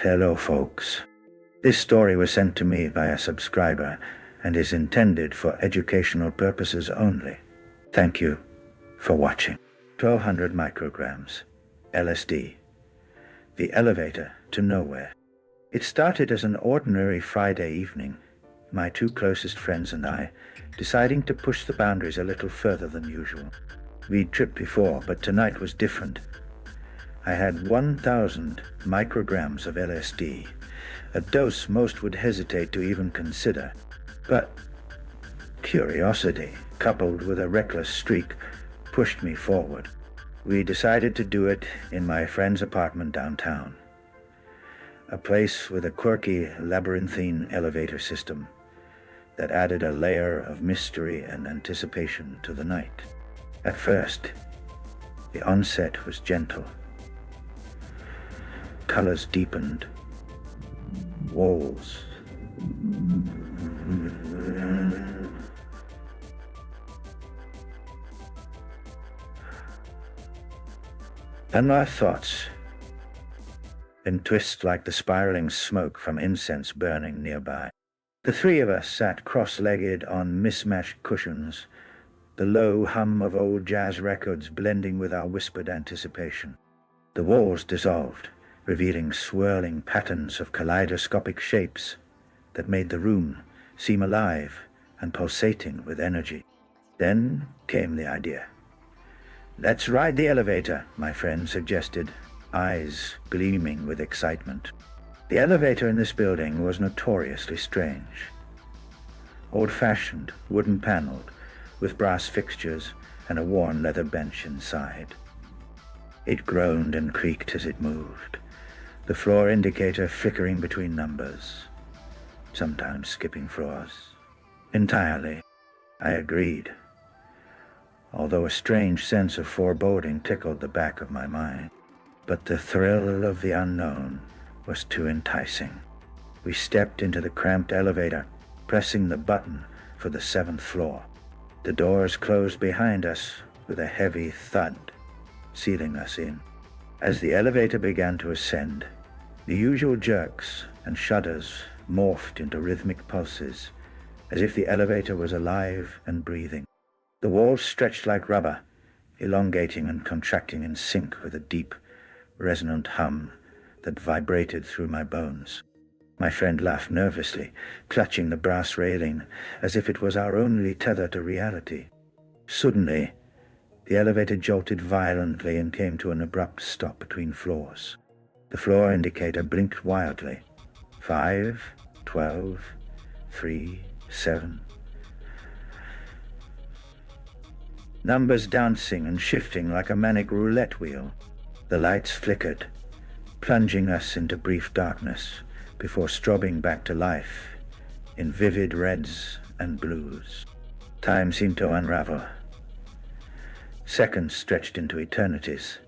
Hello, folks. This story was sent to me by a subscriber and is intended for educational purposes only. Thank you for watching. 1200 micrograms, LSD. The elevator to nowhere. It started as an ordinary Friday evening, my two closest friends and I deciding to push the boundaries a little further than usual. We'd tripped before, but tonight was different. I had 1,000 micrograms of LSD, a dose most would hesitate to even consider. But curiosity, coupled with a reckless streak, pushed me forward. We decided to do it in my friend's apartment downtown, a place with a quirky, labyrinthine elevator system that added a layer of mystery and anticipation to the night. At first, the onset was gentle. Colors deepened. Walls. And our thoughts, in twists like the spiraling smoke from incense burning nearby. The three of us sat cross-legged on mismatched cushions, the low hum of old jazz records blending with our whispered anticipation. The walls dissolved, revealing swirling patterns of kaleidoscopic shapes that made the room seem alive and pulsating with energy. Then came the idea. "Let's ride the elevator," my friend suggested, eyes gleaming with excitement. The elevator in this building was notoriously strange. Old-fashioned, wooden-paneled, with brass fixtures and a worn leather bench inside. It groaned and creaked as it moved, the floor indicator flickering between numbers, sometimes skipping floors. Entirely, I agreed, although a strange sense of foreboding tickled the back of my mind. But the thrill of the unknown was too enticing. We stepped into the cramped elevator, pressing the button for the 7th floor. The doors closed behind us with a heavy thud, sealing us in. As the elevator began to ascend, the usual jerks and shudders morphed into rhythmic pulses, as if the elevator was alive and breathing. The walls stretched like rubber, elongating and contracting in sync with a deep, resonant hum that vibrated through my bones. My friend laughed nervously, clutching the brass railing as if it was our only tether to reality. Suddenly, the elevator jolted violently and came to an abrupt stop between floors. The floor indicator blinked wildly. 5, 12, 3, 7. Numbers dancing and shifting like a manic roulette wheel. The lights flickered, plunging us into brief darkness before strobing back to life in vivid reds and blues. Time seemed to unravel. Seconds stretched into eternities,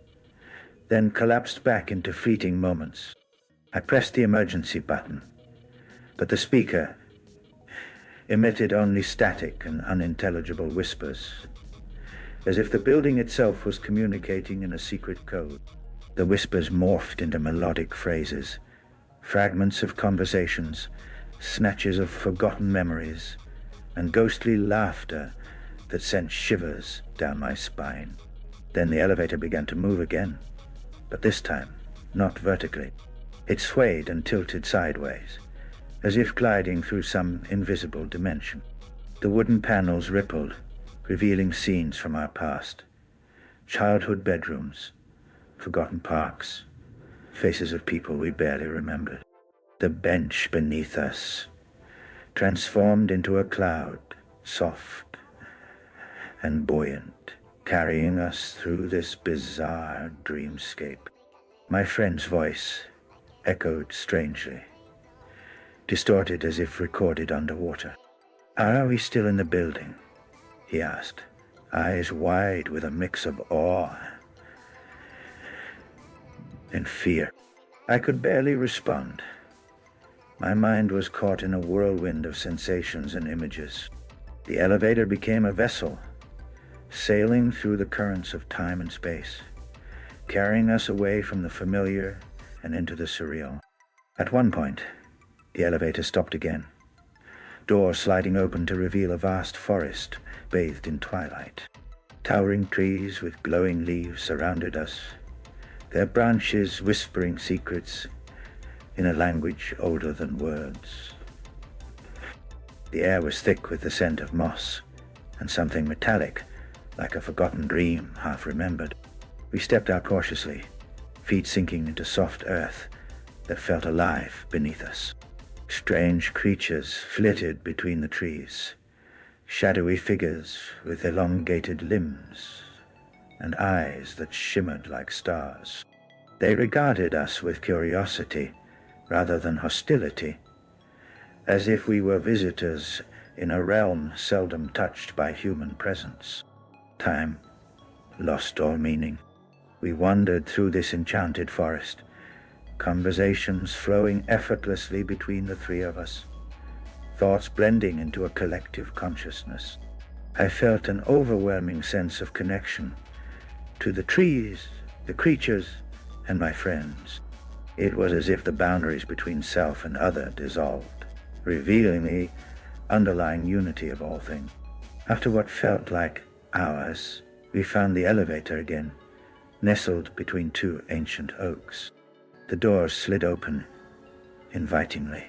then collapsed back into fleeting moments. I pressed the emergency button, but the speaker emitted only static and unintelligible whispers, as if the building itself was communicating in a secret code. The whispers morphed into melodic phrases, fragments of conversations, snatches of forgotten memories, and ghostly laughter that sent shivers down my spine. Then the elevator began to move again, but this time not vertically. It swayed and tilted sideways, as if gliding through some invisible dimension. The wooden panels rippled, revealing scenes from our past. Childhood bedrooms, forgotten parks, faces of people we barely remembered. The bench beneath us transformed into a cloud, soft and buoyant, carrying us through this bizarre dreamscape. My friend's voice echoed strangely, distorted as if recorded underwater. "Are we still in the building?" he asked, eyes wide with a mix of awe and fear. I could barely respond. My mind was caught in a whirlwind of sensations and images. The elevator became a vessel, sailing through the currents of time and space, carrying us away from the familiar and into the surreal. At one point, the elevator stopped again, door sliding open to reveal a vast forest bathed in twilight. Towering trees with glowing leaves surrounded us, their branches whispering secrets in a language older than words. The air was thick with the scent of moss and something metallic, like a forgotten dream half remembered. We stepped out cautiously, feet sinking into soft earth that felt alive beneath us. Strange creatures flitted between the trees, shadowy figures with elongated limbs and eyes that shimmered like stars. They regarded us with curiosity rather than hostility, as if we were visitors in a realm seldom touched by human presence. Time lost all meaning. We wandered through this enchanted forest, conversations flowing effortlessly between the three of us, thoughts blending into a collective consciousness. I felt an overwhelming sense of connection to the trees, the creatures, and my friends. It was as if the boundaries between self and other dissolved, revealing the underlying unity of all things. After what felt like hours, we found the elevator again, nestled between two ancient oaks. The doors slid open invitingly,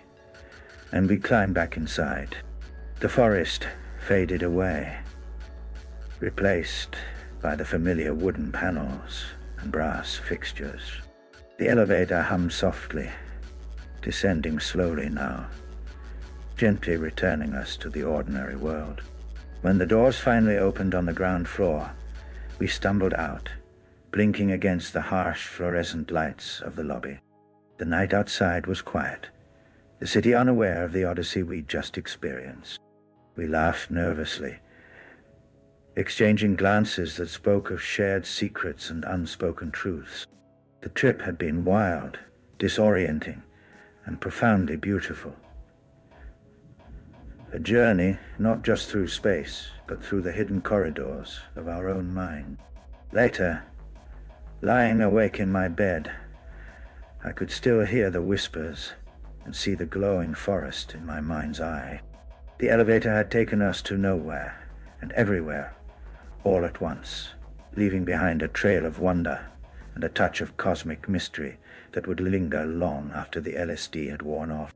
and we climbed back inside. The forest faded away, replaced by the familiar wooden panels and brass fixtures. The elevator hummed softly, descending slowly now, gently returning us to the ordinary world. When the doors finally opened on the ground floor, we stumbled out, blinking against the harsh fluorescent lights of the lobby. The night outside was quiet, the city unaware of the odyssey we'd just experienced. We laughed nervously, exchanging glances that spoke of shared secrets and unspoken truths. The trip had been wild, disorienting, and profoundly beautiful. A journey not just through space, but through the hidden corridors of our own mind. Later, lying awake in my bed, I could still hear the whispers and see the glowing forest in my mind's eye. The elevator had taken us to nowhere and everywhere, all at once, leaving behind a trail of wonder and a touch of cosmic mystery that would linger long after the LSD had worn off.